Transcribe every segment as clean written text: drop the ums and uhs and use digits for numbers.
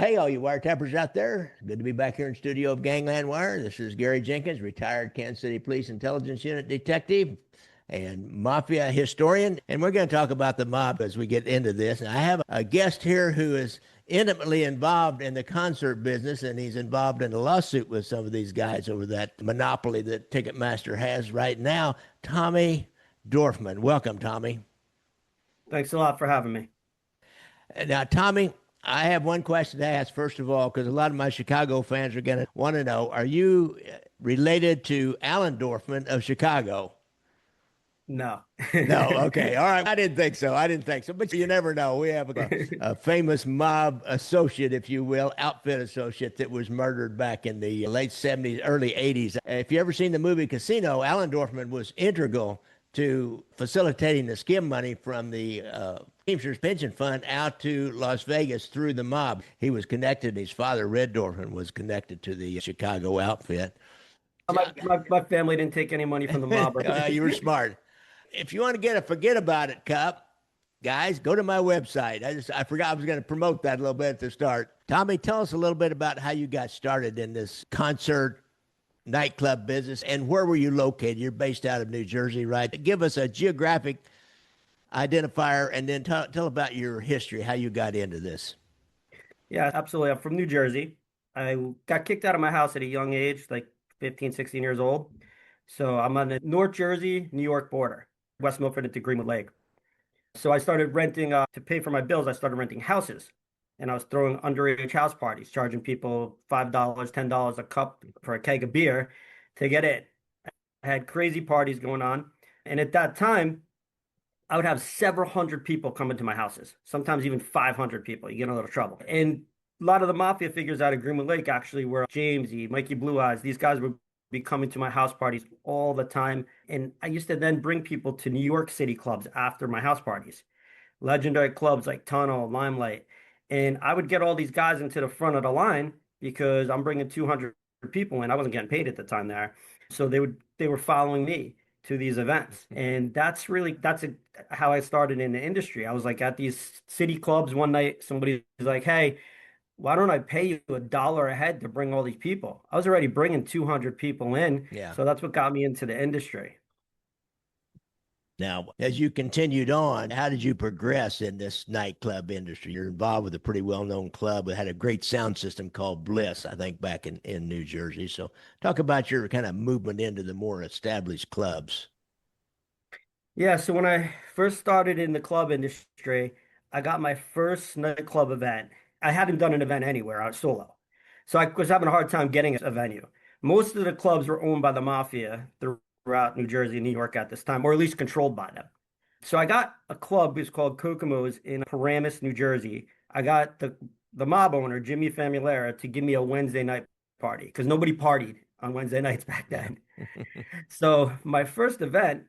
Hey, all you wiretappers out there. Good to be back here in studio of Gangland Wire. This is Gary Jenkins, retired Kansas City Police Intelligence Unit detective and mafia historian. And we're going to talk about the mob as we get into this. And I have a guest here who is intimately involved in the concert business, and he's involved in a lawsuit with some of these guys over that monopoly that Ticketmaster has right now. Tommy Dorfman. Welcome, Tommy. Thanks a lot for having me. Now, Tommy, I have one question to ask, first of all, because a lot of my Chicago fans are going to want to know, are you related to Alan Dorfman of Chicago? No. No. Okay. All right. I didn't think so. I didn't think so. But you never know. We have a famous mob associate, if you will, outfit associate that was murdered back in the late 70s, early 80s. If you ever seen the movie Casino, Alan Dorfman was integral to facilitating the skim money from the Teamsters pension fund out to Las Vegas through the mob. He was connected. His father, Red Dorfman, was connected to the Chicago outfit. My family didn't take any money from the mob. You were smart. If you want to get a forget about it cup, guys, go to my website. I forgot I was going to promote that a little bit at the start. Tommy, tell us a little bit about how you got started in this concert nightclub business and where were you located? You're based out of New Jersey, right? Give us a geographic identifier and then tell about your history, how you got into this. Yeah, absolutely. I'm from New Jersey. I got kicked out of my house at a young age, like 15, 16 years old. So I'm on the North Jersey, New York border, West Milford into Greenwood Lake. So I started renting to pay for my bills. I started renting houses and I was throwing underage house parties, charging people $5, $10 a cup for a keg of beer to get in. I had crazy parties going on. And at that time, I would have several hundred people come into my houses, sometimes even 500 people. You get in a little trouble. And a lot of the mafia figures out of Greenwood Lake actually were Jamesy, Mikey Blue Eyes. These guys would be coming to my house parties all the time. And I used to then bring people to New York City clubs after my house parties, legendary clubs like Tunnel, Limelight. And I would get all these guys into the front of the line because I'm bringing 200 people in. I wasn't getting paid at the time there. So they were following me to these events. And how I started in the industry. I was like at these city clubs one night, somebody's like, "Hey, why don't I pay you $1 a head to bring all these people?" I was already bringing 200 people in. Yeah. So that's what got me into the industry. Now, as you continued on, how did you progress in this nightclub industry? You're involved with a pretty well-known club that had a great sound system called Bliss, I think, back in New Jersey. So talk about your kind of movement into the more established clubs. Yeah, so when I first started in the club industry, I got my first nightclub event. I hadn't done an event anywhere. I was solo. So I was having a hard time getting a venue. Most of the clubs were owned by the mafia throughout New Jersey and New York at this time, or at least controlled by them. So I got a club, it's called Kokomo's in Paramus, New Jersey. I got the mob owner, Jimmy Famulera, to give me a Wednesday night party because nobody partied on Wednesday nights back Yeah. then. So my first event,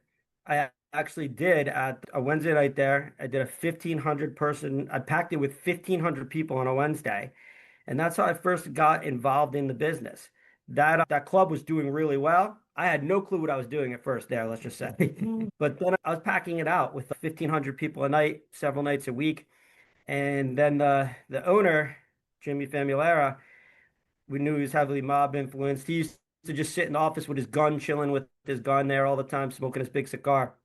I actually did at a Wednesday night there. I did a 1,500 person, I packed it with 1,500 people on a Wednesday. And that's how I first got involved in the business. That club was doing really well. I had no clue what I was doing at first there, let's just say. But then I was packing it out with 1,500 people a night, several nights a week. And then the owner, Jimmy Famulera, we knew he was heavily mob influenced. He used to just sit in the office with his gun, chilling with his gun there all the time, smoking his big cigar.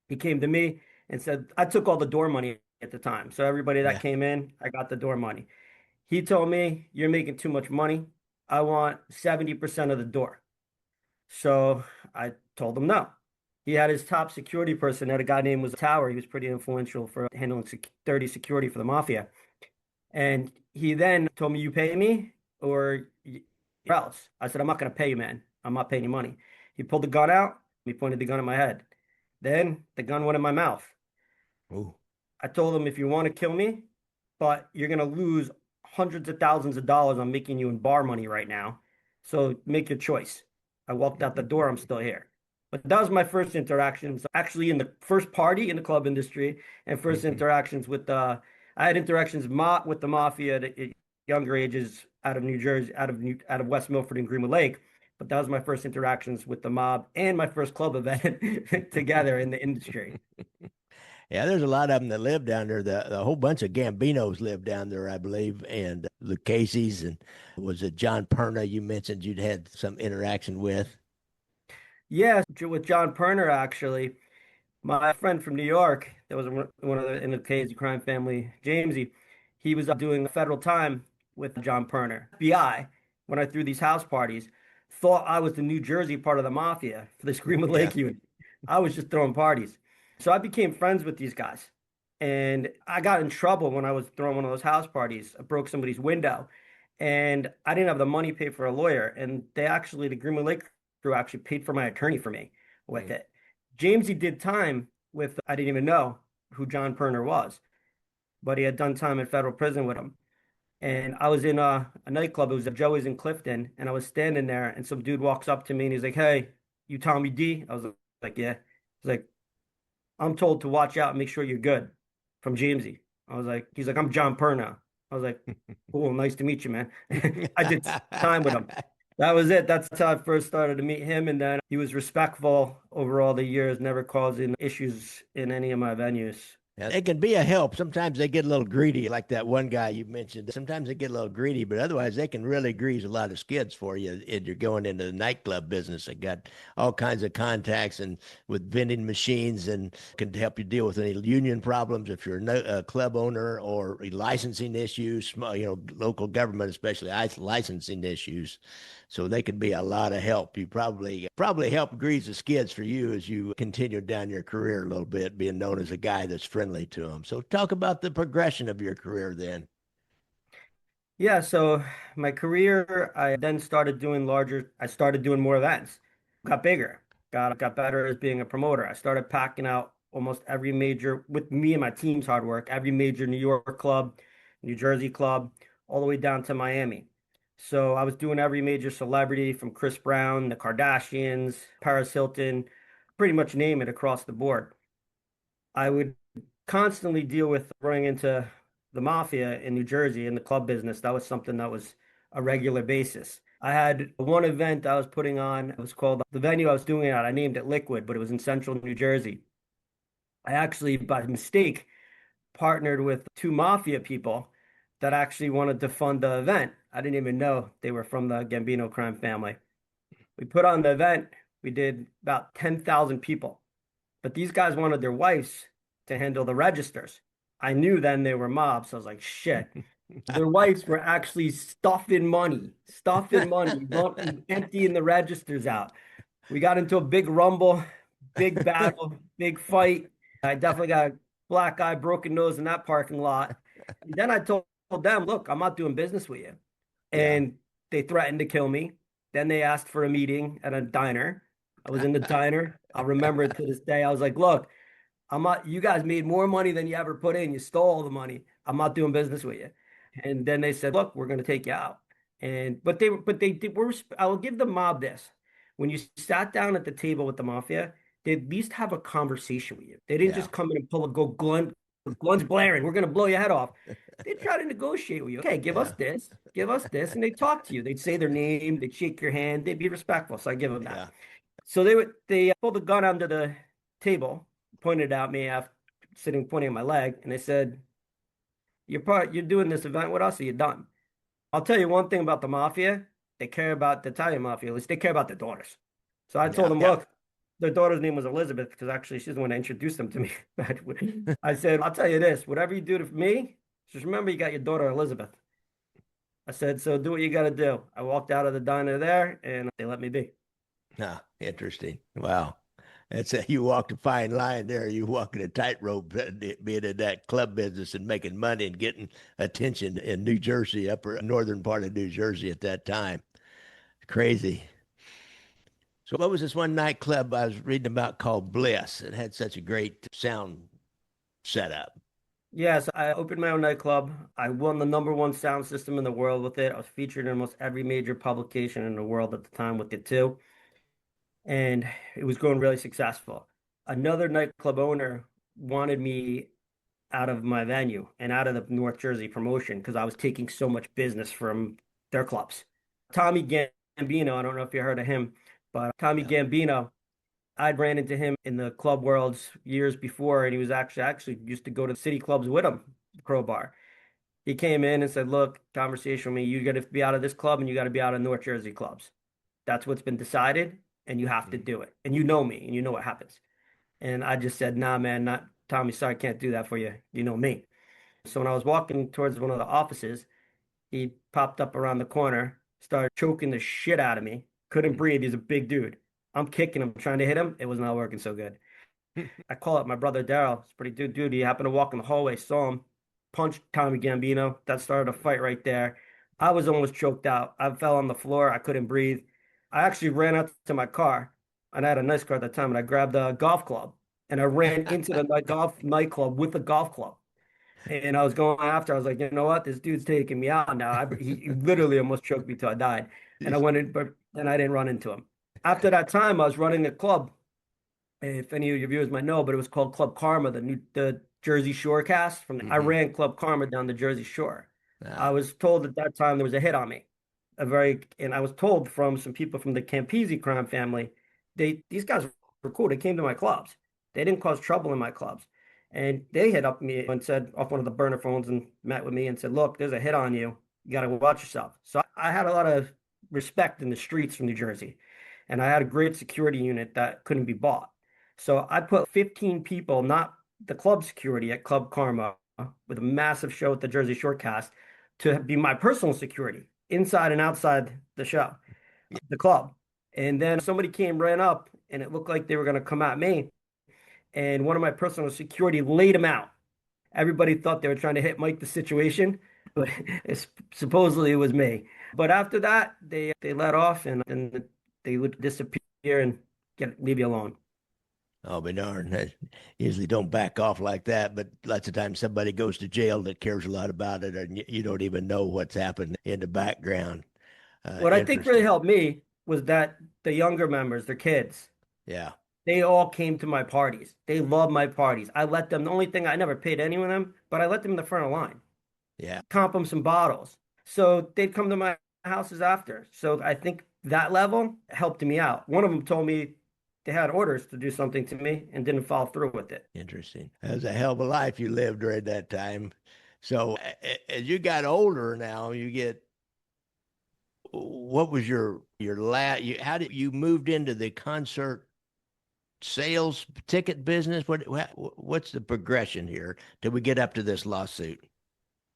He came to me and said, I took all the door money at the time. So everybody that Yeah. came in, I got the door money. He told me, "You're making too much money. I want 70% of the door." So I told him no. He had his top security person at a guy named was Tower. He was pretty influential for handling dirty security for the mafia. And he then told me, "You pay me or else." I said, "I'm not going to pay you, man. I'm not paying you money." He pulled the gun out. He pointed the gun at my head. Then the gun went in my mouth. Ooh. I told him, "If you want to kill me, but you're going to lose hundreds of thousands of dollars on making you in bar money right now. So make your choice." I walked out the door. I'm still here. But that was my first interactions actually in the first party in the club industry and first interactions with I had interactions with the mafia at younger ages out of New Jersey, out of West Milford and Greenwood Lake. But that was my first interactions with the mob and my first club event together in the industry. Yeah, there's a lot of them that live down there. The whole bunch of Gambinos live down there, I believe, and Lucchese's, and was it John Perna you mentioned you'd had some interaction with? Yeah, with John Perna, actually. My friend from New York, that was one of the in the case crime family, Jamesy, he was doing federal time with John Perner. FBI, when I threw these house parties, thought I was the New Jersey part of the mafia for the Screaming Yeah. Lake unit. I was just throwing parties. So I became friends with these guys. And I got in trouble when I was throwing one of those house parties. I broke somebody's window and I didn't have the money to pay for a lawyer. And the Greenwood Lake crew actually paid for my attorney for me with Mm. it. Jamesy did time with, I didn't even know who John Perner was, but he had done time in federal prison with him. And I was in a nightclub. It was Joey's in Clifton, and I was standing there, and some dude walks up to me and he's like, "Hey, you Tommy D?" I was like, "Yeah." He's like, "I'm told to watch out and make sure you're good." From Jamesy. He's like, "I'm John Perna." I was like, "Cool, nice to meet you, man." I did time with him. That was it. That's how I first started to meet him. And then he was respectful over all the years, never causing issues in any of my venues. Yeah, it can be a help. Sometimes they get a little greedy, like that one guy you mentioned. Sometimes they get a little greedy, but otherwise they can really grease a lot of skids for you. And you're going into the nightclub business. They got all kinds of contacts and with vending machines and can help you deal with any union problems if you're a club owner or licensing issues, local government, especially licensing issues. So they can be a lot of help. You probably help grease the skids for you as you continue down your career a little bit, being known as a guy that's friendly to them. So talk about the progression of your career then. Yeah, so my career, I then started doing I started doing more events, got bigger, got better as being a promoter. I started packing out almost every major, with me and my team's hard work, every major New York club, New Jersey club, all the way down to Miami. So I was doing every major celebrity from Chris Brown, the Kardashians, Paris Hilton, pretty much name it across the board. I would constantly deal with running into the mafia in New Jersey in the club business. That was something that was a regular basis. I had one event I was putting on. It was called the venue I was doing it at. I named it Liquid, but it was in central New Jersey. I actually, by mistake, partnered with two mafia people that actually wanted to fund the event. I didn't even know they were from the Gambino crime family. We put on the event. We did about 10,000 people. But these guys wanted their wives to handle the registers. I knew then they were mobs. So I was like, shit. Their wives were actually stuffing money, emptying the registers out. We got into a big rumble, big battle, big fight. I definitely got a black eye, broken nose in that parking lot. And then I told them, look, I'm not doing business with you. Yeah. And they threatened to kill me. Then they asked for a meeting at a diner. I was in the diner. I remember it to this day. I was like, look, I'm not, you guys made more money than you ever put in. You stole all the money. I'm not doing business with you. And then they said, look, we're going to take you out. But they did, I will give the mob this. When you sat down at the table with the mafia, they at least have a conversation with you. They didn't Yeah. just come in and go, Glenn's blaring. We're going to blow your head off. They try to negotiate with you. Okay, Yeah. give us this. And they talk to you. They'd say their name. They'd shake your hand. They'd be respectful. So I give them that. Yeah. So they pulled a gun under the table, pointed at me after pointing at my leg, and they said, you're doing this event with us, or you're done." I'll tell you one thing about the mafia. They care about the Italian mafia, at least they care about their daughters. So I told Yeah. them, look, their daughter's name was Elizabeth, because actually she's the one that introduced them to me. I said, I'll tell you this, whatever you do to me, just remember you got your daughter Elizabeth. I said, so do what you got to do. I walked out of the diner there and they let me be. Ah, interesting. Wow. You walked a fine line there. You walking a tightrope, being in that club business and making money and getting attention in New Jersey, upper northern part of New Jersey at that time. Crazy. So what was this one nightclub I was reading about called Bliss? It had such a great sound setup. Yes, I opened my own nightclub. I won the number one sound system in the world with it. I was featured in almost every major publication in the world at the time with it too. And it was going really successful. Another nightclub owner wanted me out of my venue and out of the North Jersey promotion because I was taking so much business from their clubs. Tommy Gambino, I don't know if you heard of him, but Tommy Yeah. Gambino I'd ran into him in the club worlds years before, and he was actually used to go to city clubs with him, Crowbar. He came in and said, "Look, conversation with me. You got to be out of this club, and you got to be out of North Jersey clubs. That's what's been decided, and you have to Mhm. do it. And you know me, and you know what happens." And I just said, "Nah, man, not Tommy. Sorry, I can't do that for you. You know me." So when I was walking towards one of the offices, he popped up around the corner, started choking the shit out of me. Couldn't breathe. He's a big dude. I'm kicking him, trying to hit him. It was not working so good. I call up my brother Daryl. It's pretty dude. He happened to walk in the hallway, saw him, punched Tommy Gambino. That started a fight right there. I was almost choked out. I fell on the floor. I couldn't breathe. I actually ran out to my car, and I had a nice car at the time, and I grabbed a golf club and I ran into the golf nightclub with the golf club. And I was going after. I was like, you know what? This dude's taking me out now. He literally almost choked me till I died. And I went in, but then I didn't run into him. After that time, I was running a club. If any of your viewers might know, but it was called Club Karma, the Jersey Shore cast I Mhm. ran Club Karma down the Jersey Shore. I Ah, was told at that time there was a hit on me. And I was told from some people from the Campisi crime family, these guys were cool. They came to my clubs. They didn't cause trouble in my clubs. And they hit up me and said off one of the burner phones and met with me and said, "Look, there's a hit on you. You got to watch yourself." So I had a lot of respect in the streets from New Jersey. And I had a great security unit that couldn't be bought. So I put 15 people, not the club security at Club Karma, with a massive show at the Jersey Shore cast, to be my personal security inside and outside the show, yeah. the club. And then somebody ran up, and it looked like they were going to come at me. And one of my personal security laid him out. Everybody thought they were trying to hit Mike the situation, but supposedly it was me. But after that, they let off, and then they would disappear and leave you alone. I'll be darned. I usually don't back off like that, but lots of times somebody goes to jail that cares a lot about it, and you don't even know what's happened in the background. What I think really Interesting. helped me was that the younger members, their kids, Yeah. they all came to my parties. They loved my parties. I let them, the only thing I never paid any of them, but I let them in the front of the line, Yeah. comp them some bottles. So they'd come to my houses after. So I think that level helped me out. One of them told me they had orders to do something to me and didn't follow through with it. Interesting. That was a hell of a life you lived during that time. So as you got older now, you get what was your last how did you moved into the concert sales ticket business? What's the progression here till we get up to this lawsuit?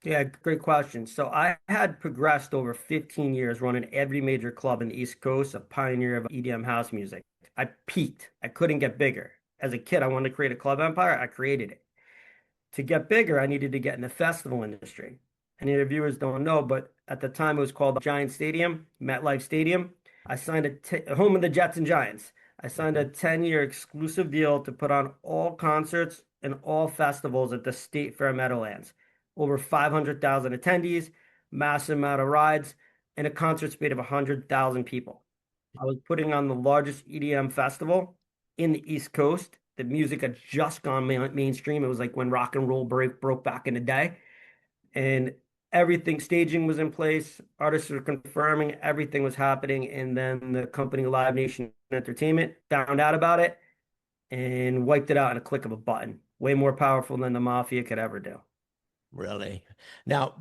Yeah, great question. So I had progressed over 15 years running every major club in the East Coast, a pioneer of EDM house music. I peaked. I couldn't get bigger. As a kid, I wanted to create a club empire. I created it. To get bigger, I needed to get in the festival industry. Any of the viewers don't know, but at the time it was called Giant Stadium, MetLife Stadium. I signed home of the Jets and Giants. I signed a Mhm. 10-year exclusive deal to put on all concerts and all festivals at the State Fair Meadowlands. Over 500,000 attendees, massive amount of rides, and a concert space of 100,000 people. I was putting on the largest EDM festival in the East Coast. The music had just gone mainstream. It was like when rock and roll broke back in the day. And everything, staging was in place. Artists were confirming everything was happening. And then the company Live Nation Entertainment found out about it and wiped it out in a click of a button. Way more powerful than the mafia could ever do. Really? Now,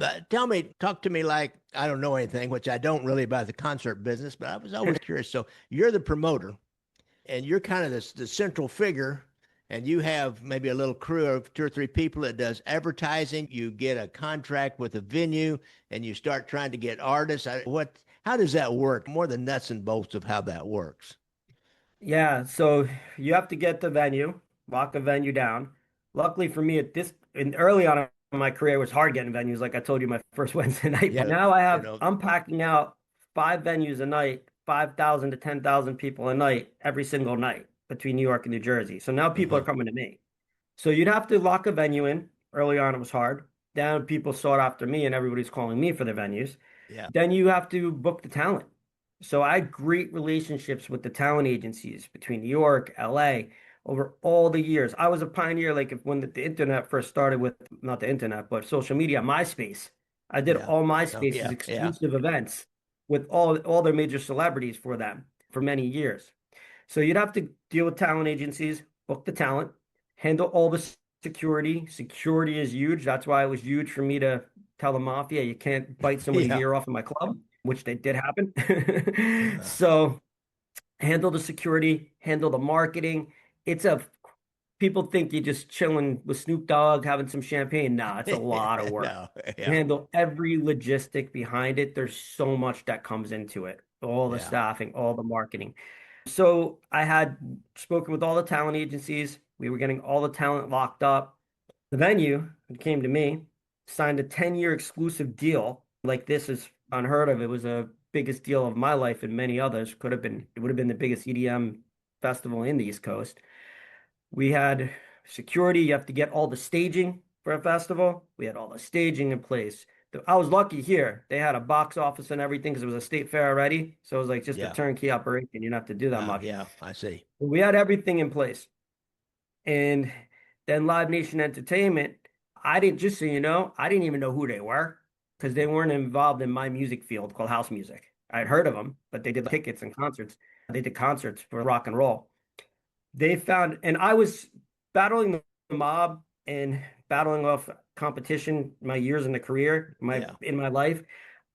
talk to me like I don't know anything, which I don't really about the concert business, but I was always curious. So you're the promoter and you're kind of the central figure, and you have maybe a little crew of two or three people that does advertising. You get a contract with a venue, and you start trying to get artists. How does that work? More the nuts and bolts of how that works. Yeah, so you have to get the venue, lock a venue down. Luckily for me, early on in my career, it was hard getting venues, like I told you my first Wednesday night. But Yeah, now you know, I'm packing out 5 venues a night, 5,000 to 10,000 people a night, every single night between New York and New Jersey. So now people are uh-huh. coming to me. So you'd have to lock a venue in. Early on, it was hard. Then people sought after me, and everybody's calling me for the venues. Yeah, Then you have to book the talent. So I had great relationships with the talent agencies between New York, LA, over all the years. I was a pioneer, like when the internet first started with, not the internet, but social media, MySpace. I did yeah. all Oh, MySpace's yeah, yeah. exclusive events with all their major celebrities for them for many years. So you'd have to deal with talent agencies, book the talent, handle all the security. Security is huge. That's why it was huge for me to tell the mafia you can't bite somebody's Yeah. ear off in my club, which they did happen. Uh, So handle the security, handle the marketing. It's a People think you're just chilling with Snoop Dogg, having some champagne. Nah, it's a lot of work. no. You Yeah. handle every logistic behind it. There's so much that comes into it. All the Yeah. staffing, all the marketing. So I had spoken with all the talent agencies. We were getting all the talent locked up. The venue came to me, signed a 10-year exclusive deal. Like this is unheard of. It was a biggest deal of my life and many others. It would have been the biggest EDM festival in the East Coast. We had security. You have to get all the staging for a festival. We had all the staging in place. I was lucky here. They had a box office and everything because it was a state fair already. So it was like just a Yeah. turnkey operation. You didn't have to do that much. Yeah. I see. We had everything in place. And then Live Nation Entertainment, I didn't, just so you know, I didn't even know who they were because they weren't involved in my music field called house music. I'd heard of them, but they did tickets and concerts. They did concerts for rock and roll. They found, and I was battling the mob and battling off competition my years in the career, Yeah. in my life.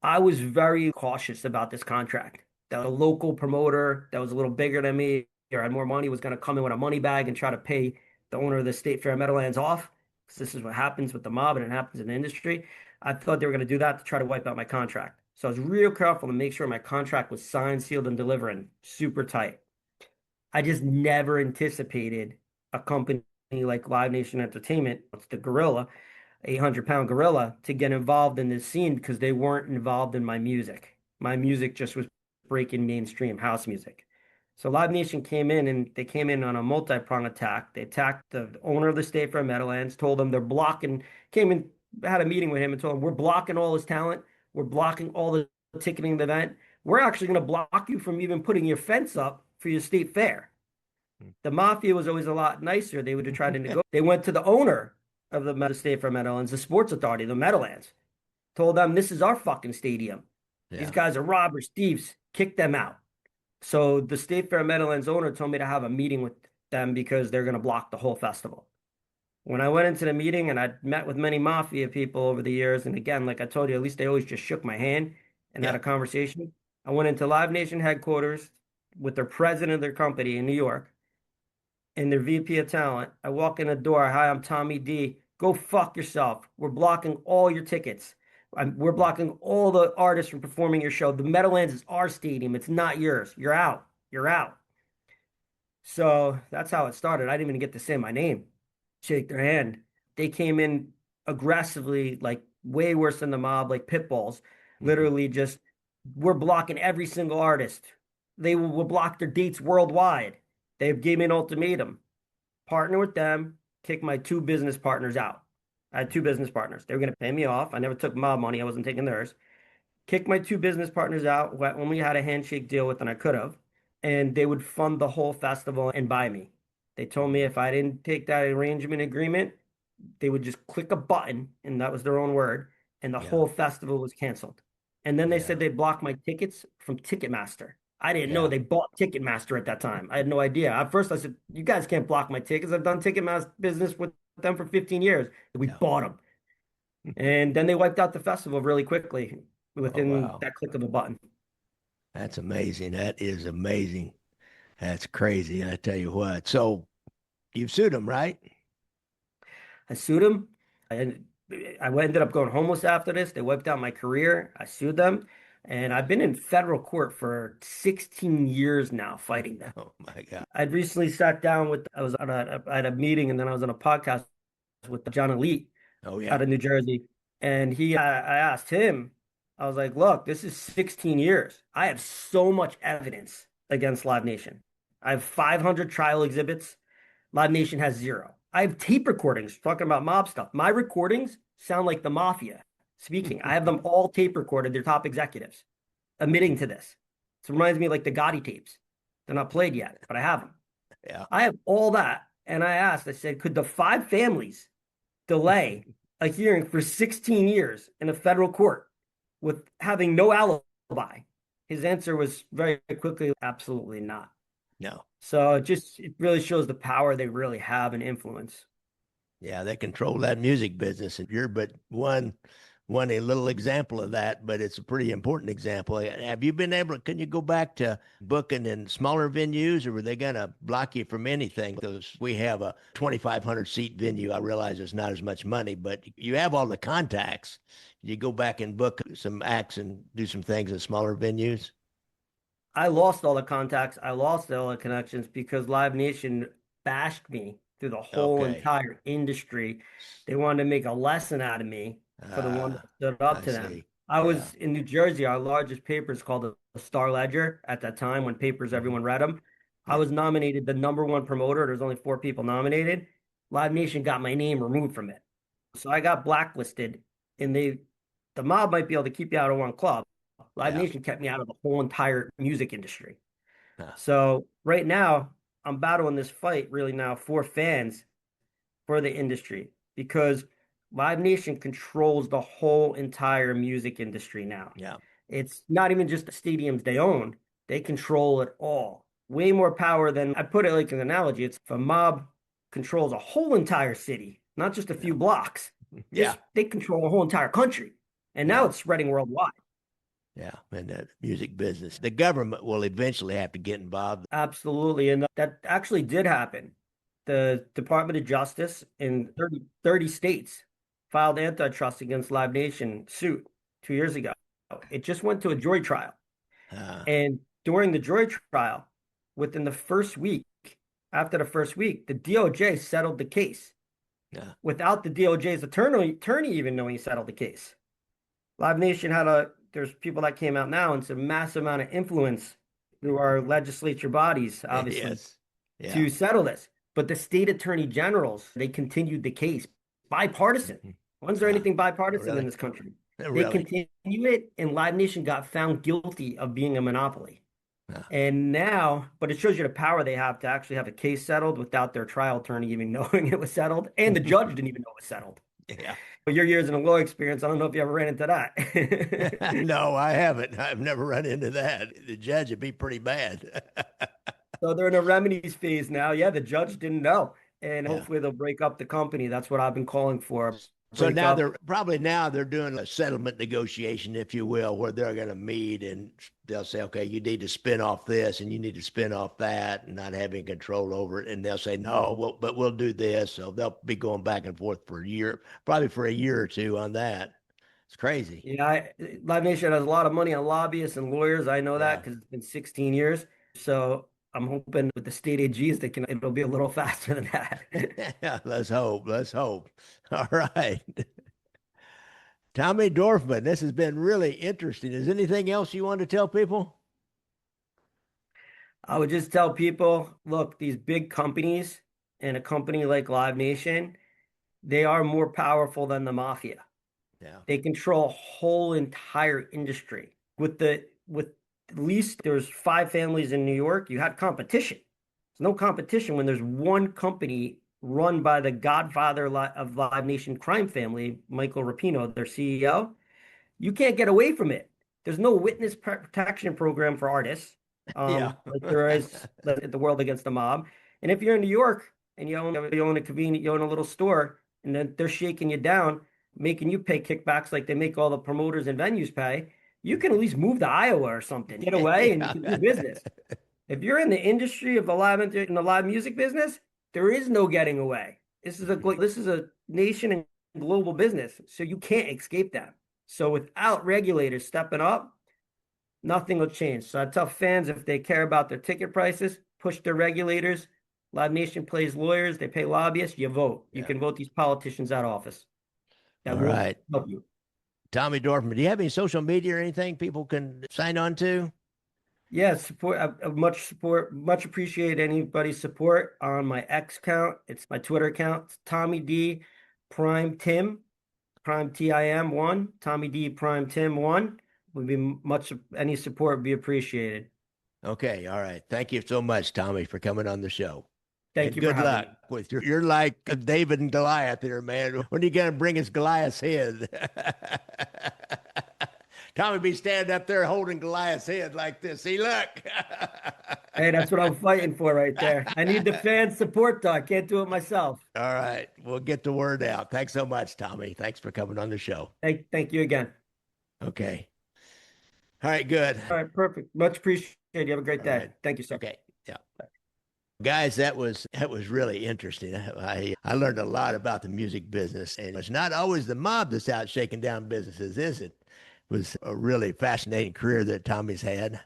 I was very cautious about this contract. That a local promoter that was a little bigger than me or had more money was going to come in with a money bag and try to pay the owner of the State Fair Meadowlands off. Because this is what happens with the mob and it happens in the industry. I thought they were going to do that to try to wipe out my contract. So I was real careful to make sure my contract was signed, sealed, and delivered super tight. I just never anticipated a company like Live Nation Entertainment, it's the gorilla, 800-pound gorilla, to get involved in this scene because they weren't involved in my music. My music just was breaking mainstream house music. So Live Nation came in and they came in on a multi-pronged attack. They attacked the owner of the State Fair Meadowlands, told them they're blocking, came and had a meeting with him and told him, we're blocking all his talent. We're blocking all the ticketing of the event. We're actually going to block you from even putting your fence up for your state fair. The mafia was always a lot nicer. They would have tried to negotiate. They went to the owner of the State Fair Meadowlands, the sports authority, the Meadowlands, told them, this is our fucking stadium. These Yeah. guys are robbers, thieves. Kick them out. So the State Fair Meadowlands owner told me to have a meeting with them because they're going to block the whole festival. When I went into the meeting and I'd met with many mafia people over the years, and again, like I told you, at least they always just shook my hand and had Yeah. a conversation. I went into Live Nation headquarters with their president of their company in New York and their VP of talent. I walk in the door. Hi, I'm Tommy D. Go fuck yourself. We're blocking all your tickets. We're blocking all the artists from performing your show. The Meadowlands is our stadium. It's not yours. You're out. You're out. So that's how it started. I didn't even get to say my name, shake their hand. They came in aggressively, like way worse than the mob, like pit bulls. Mhm. Literally just, we're blocking every single artist. They will block their dates worldwide. They gave me an ultimatum. Partner with them, kick my two business partners out. I had two business partners. They were going to pay me off. I never took mob money. I wasn't taking theirs. Kick my two business partners out. I only had a handshake deal with, and I could have. And they would fund the whole festival and buy me. They told me if I didn't take that arrangement agreement, they would just click a button, and that was their own word, and the Yeah. whole festival was canceled. And then they said Yeah. they blocked my tickets from Ticketmaster. I didn't know Yeah. they bought Ticketmaster at that time. I had no idea. At first, I said, "You guys can't block my tickets. I've done Ticketmaster business with them for 15 years. We Yeah. bought them." And then they wiped out the festival really quickly Oh, within wow. that click of a button. That's amazing. That is amazing. That's crazy. I tell you what. So you've sued him, right? I sued them. And I ended up going homeless after this. They wiped out my career. I sued them. And I've been in federal court for 16 years now fighting them. Oh my God. I'd recently sat down with, I was on at a meeting and then I was on a podcast with John Elite Oh out yeah. of New Jersey. And I asked him, I was like, look, this is 16 years. I have so much evidence against Live Nation. I have 500 trial exhibits. Live Nation has zero. I have tape recordings talking about mob stuff. My recordings sound like the mafia speaking. I have them all tape recorded, their top executives admitting to this. So it reminds me of like the Gotti tapes. They're not played yet, but I have them. Yeah. I have all that. And I asked, I said, could the five families delay a hearing for 16 years in a federal court with having no alibi? His answer was very quickly, absolutely not. No. So it really shows the power they really have and influence. Yeah, they control that music business, and you're but one a little example of that, but it's a pretty important example. Have you been able to, can you go back to booking in smaller venues, or were they going to block you from anything? Because we have a 2,500 seat venue. I realize it's not as much money, but you have all the contacts. You go back and book some acts and do some things in smaller venues. I lost all the contacts. I lost all the connections because Live Nation bashed me through the whole Okay. entire industry. They wanted to make a lesson out of me for the one Ah, that stood up I to them. see. I Yeah. was in New Jersey. Our largest paper is called the Star Ledger at that time when papers, Mhm. everyone read them. I Yeah. was nominated the number one promoter. There's only four people nominated. Live Nation got my name removed from it. So I got blacklisted, and the mob might be able to keep you out of one club. Live Yeah. Nation kept me out of the whole entire music industry. Ah, So right now, I'm battling this fight really now for fans for the industry because Live Nation controls the whole entire music industry now. yeah. It's not even just the stadiums they own, they control it all. Way more power than I put it like an analogy. It's if a mob controls a whole entire city, not just a Yeah. few blocks. Yeah. They control a whole entire country. And now Yeah. it's spreading worldwide. Yeah. And the music business. The government will eventually have to get involved. Absolutely. And that actually did happen. The Department of Justice in 30 states filed antitrust against Live Nation suit 2 years ago. It just went to a jury trial. Uh, And during the jury trial, within the first week, after the first week, the DOJ settled the case yeah. without the DOJ's attorney even knowing he settled the case. Live Nation there's people that came out now and it's a massive amount of influence through our legislature bodies, obviously, Yes. Yeah. to settle this. But the state attorney generals, they continued the case. Bipartisan. Mhm. When's there Ah, anything bipartisan in really? this country? They Really? continue it, and Live Nation got found guilty of being a monopoly. Ah, And now, but it shows you the power they have to actually have a case settled without their trial attorney even knowing it was settled. And the judge didn't even know it was settled. yeah. But your years in a law experience, I don't know if you ever ran into that. No, I haven't. I've never run into that. The judge would be pretty bad. So they're in a remedies phase now. Yeah, the judge didn't know. And Yeah. hopefully they'll break up the company. That's what I've been calling for. So Break now up. they're doing a settlement negotiation, if you will, where they're going to meet and they'll say, okay, you need to spin off this and you need to spin off that and not having control over it. And they'll say, no, but we'll do this. So they'll be going back and forth for a year, probably for a year or two on that. It's crazy. Yeah, Live Nation has a lot of money on lobbyists and lawyers. I know that Yeah. because it's been 16 years. So I'm hoping with the state AGs it'll be a little faster than that. Yeah. Let's hope. Let's hope. All right. Tommy Dorfman, this has been really interesting. Is anything else you want to tell people? I would just tell people, look, these big companies and a company like Live Nation, they are more powerful than the mafia. Yeah. They control a whole entire industry. With at least there's five families in New York, you had competition. There's no competition when there's one company run by the godfather of Live Nation crime family, Michael Rapino, their CEO. You can't get away from it. There's no witness protection program for artists, Yeah. like there is at the World Against the Mob. And if you're in New York and you own a little store, and then they're shaking you down, making you pay kickbacks like they make all the promoters and venues pay, you can at least move to Iowa or something, get away, and you Yeah. can do business. If you're in the industry of in the live music business, there is no getting away. This is a nation and global business, so you can't escape them. So without regulators stepping up, nothing will change. So I tell fans if they care about their ticket prices, push their regulators. Live Nation plays lawyers, they pay lobbyists, you vote. You Yeah. can vote these politicians out of office. That All won't right. help you. Tommy Dorfman, do you have any social media or anything people can sign on to? Yeah, much appreciate anybody's support on my X account. It's my Twitter account. It's Tommy D Prime Tim, Prime TIM one, Tommy D Prime Tim one. Would be much any support would be appreciated. Okay. All right. Thank you so much, Tommy, for coming on the show. Thank And you for good having luck me. with you're like David and Goliath here, man. When are you gonna bring us Goliath's head? Tommy be standing up there holding Goliath's head like this. See, look. Hey, that's what I'm fighting for right there. I need the fan support though. I can't do it myself. All right. We'll get the word out. Thanks so much, Tommy. Thanks for coming on the show. Thank you again. Okay. All right, good. All right, perfect. Much appreciated. You have a great All day. right. Thank you, sir. Okay. Yeah. Guys, that was really interesting. I learned a lot about the music business, and it's not always the mob that's out shaking down businesses, is it? It was a really fascinating career that Tommy's had.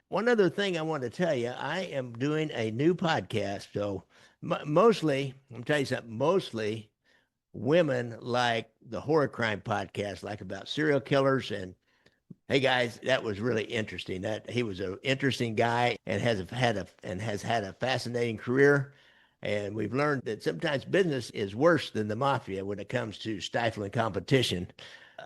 One other thing I want to tell you, I am doing a new podcast. So mostly, I'm tell you something, mostly women like the horror crime podcast, like about serial killers. And hey guys, that was really interesting. That he was an interesting guy and has had a fascinating career. And we've learned that sometimes business is worse than the mafia when it comes to stifling competition.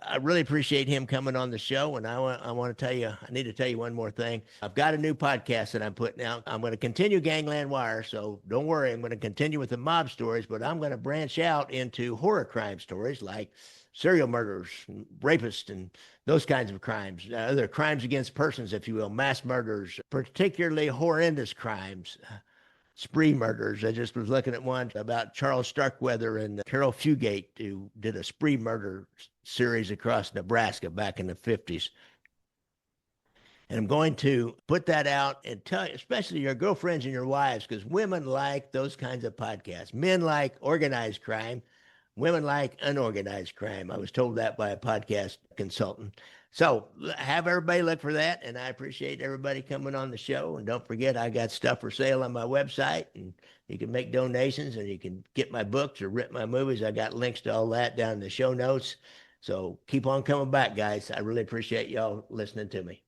I really appreciate him coming on the show. And I want to tell you, I need to tell you one more thing. I've got a new podcast that I'm putting out. I'm going to continue Gangland Wire. So don't worry. I'm going to continue with the mob stories, but I'm going to branch out into horror crime stories like serial murderers, rapists, and those kinds of crimes, other crimes against persons, if you will, mass murders, particularly horrendous crimes, spree murders. I just was looking at one about Charles Starkweather and Carol Fugate, who did a spree murder series across Nebraska back in the 50s. And I'm going to put that out and tell, especially your girlfriends and your wives, because women like those kinds of podcasts. Men like organized crime. Women like unorganized crime. I was told that by a podcast consultant. So have everybody look for that. And I appreciate everybody coming on the show. And don't forget, I got stuff for sale on my website. And you can make donations and you can get my books or rent my movies. I got links to all that down in the show notes. So keep on coming back, guys. I really appreciate y'all listening to me.